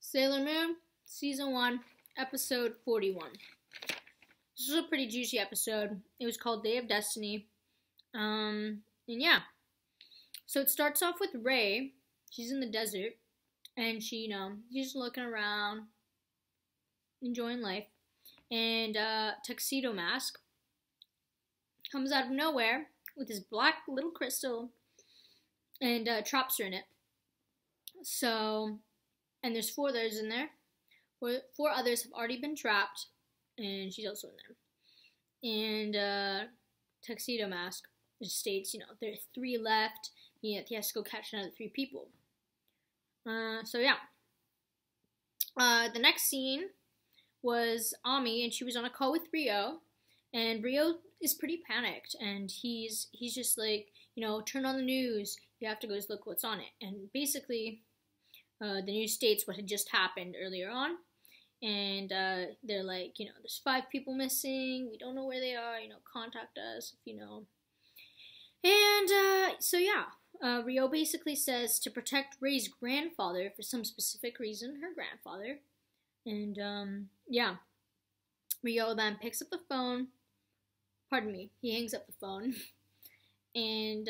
Sailor Moon, Season 1, Episode 41. This was a pretty juicy episode. It was called Day of Destiny. And yeah. So it starts off with Rei. She's in the desert. And she's just looking around, enjoying life. And Tuxedo Mask comes out of nowhere with his black little crystal and traps her in it. So, and there's 4 others in there. 4 others have already been trapped, and she's also in there. And Tuxedo Mask just states, there are 3 left. He has to go catch another 3 people. So yeah. The next scene was Ami, and she was on a call with Rio, and Rio is pretty panicked, and he's just like, turn on the news. You have to go look what's on it. And basically, the news states what had just happened earlier on, and they're like, there's 5 people missing. We don't know where they are. Contact us if you know. And so yeah, Rio basically says to protect Rei's grandfather for some specific reason, her grandfather. And yeah, Rio then picks up the phone. Pardon me, he hangs up the phone, and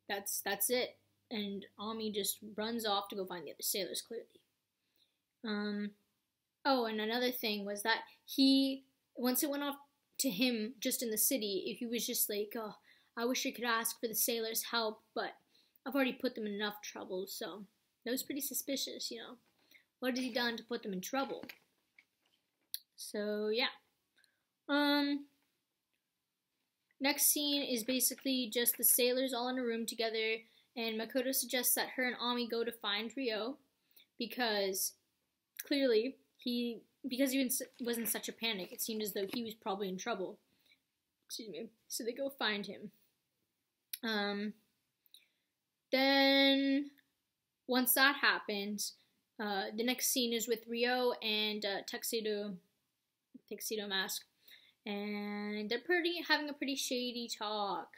that's it. And Ami just runs off to go find the other sailors, clearly. Oh, and another thing was that once it went off to him just in the city, he was just like, oh, I wish I could ask for the sailors' help, but I've already put them in enough trouble, so that was pretty suspicious, What has he done to put them in trouble? So, yeah. Next scene is basically just the sailors all in a room together, and Makoto suggests that her and Ami go to find Rio, because clearly because he was in such a panic, it seemed as though he was probably in trouble. Excuse me. So they go find him. Then once that happens, the next scene is with Rio and Tuxedo Mask, and they're having a pretty shady talk.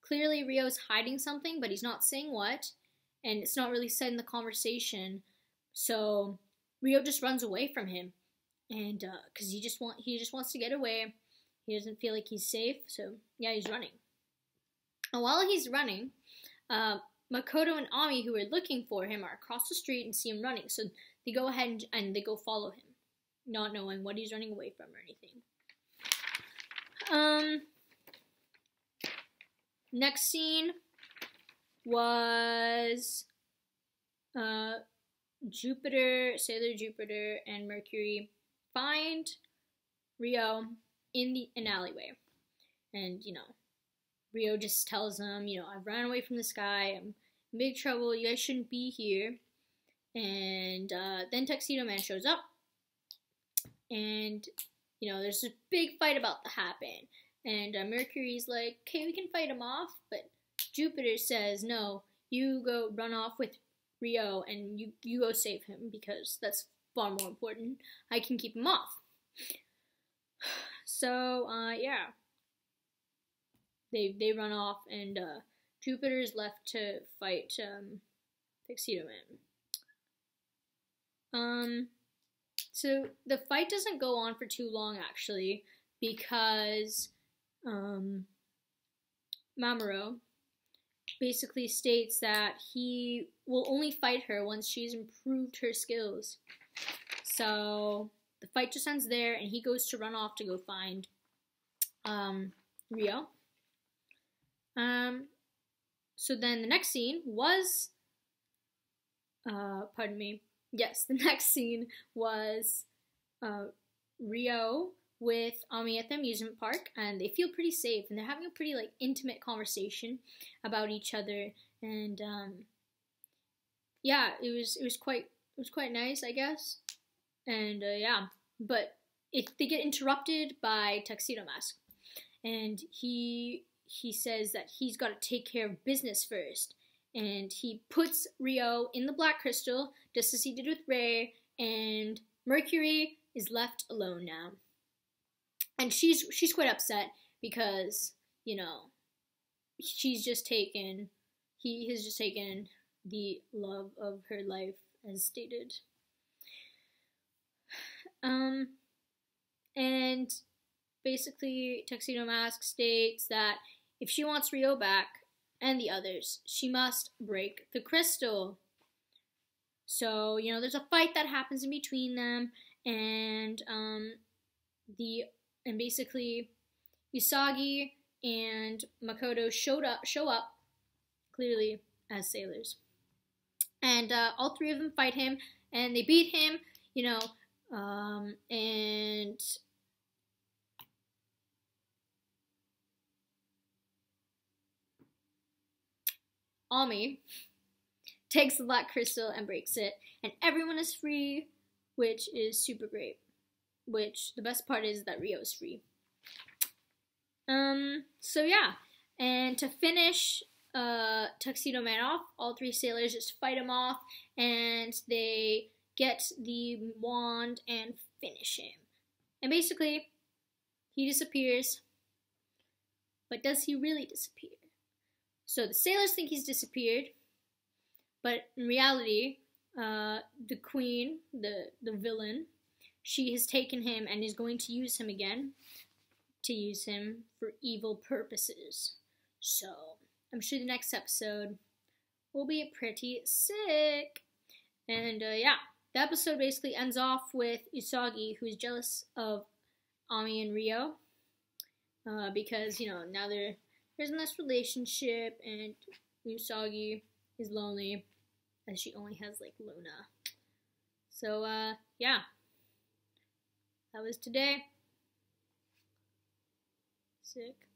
Clearly Rio's hiding something, but he's not saying what, and it's not really said in the conversation. So Rio just runs away from him, and because he just wants to get away. He doesn't feel like he's safe, so yeah, he's running. And while he's running, Makoto and Ami, who are looking for him, are across the street and see him running. So they go ahead and they go follow him, not knowing what he's running away from or anything. Next scene was Sailor Jupiter, and Mercury find Rio in an alleyway. And, Rio just tells them, I've ran away from this guy. I'm in big trouble. You guys shouldn't be here. And then Tuxedo Man shows up. And, there's a big fight about to happen. And Mercury's like, okay, we can fight him off. But Jupiter says, no, you go run off with Rio and you go save him, because that's far more important. I can keep him off. So, yeah. They run off, and Jupiter is left to fight Tuxedo Man. So the fight doesn't go on for too long, actually, because Mamoru basically states that he will only fight her once she's improved her skills. So the fight just ends there, and he goes to run off to go find Rio. So then the next scene was, the next scene was Rio with Ami at the amusement park, and they feel pretty safe, and they're having a pretty intimate conversation about each other, and yeah, it was quite nice, I guess. And yeah, but they get interrupted by Tuxedo Mask, and he says that he's got to take care of business first, and he puts Rio in the black crystal just as he did with Rei, and Mercury is left alone now. And she's quite upset because, he has just taken the love of her life, as stated. And basically, Tuxedo Mask states that if she wants Rio back and the others, she must break the crystal. So, there's a fight that happens in between them, and basically Usagi and Makoto show up clearly as sailors. And all three of them fight him, and they beat him, and Ami takes the black crystal and breaks it, and everyone is free, which is super great. Which, the best part is that Rio is free. So yeah, and to finish Tuxedo Man off, all three sailors just fight him off, and they get the wand and finish him. And basically, he disappears, but does he really disappear? So the sailors think he's disappeared, but in reality, the queen, the villain, she has taken him and is going to use him again, to use him for evil purposes. So, I'm sure the next episode will be pretty sick. And yeah, the episode basically ends off with Usagi, who's jealous of Ami and Rio, because, now there's in this relationship, and Usagi is lonely, as she only has, Luna. So, yeah. That was today. Sick.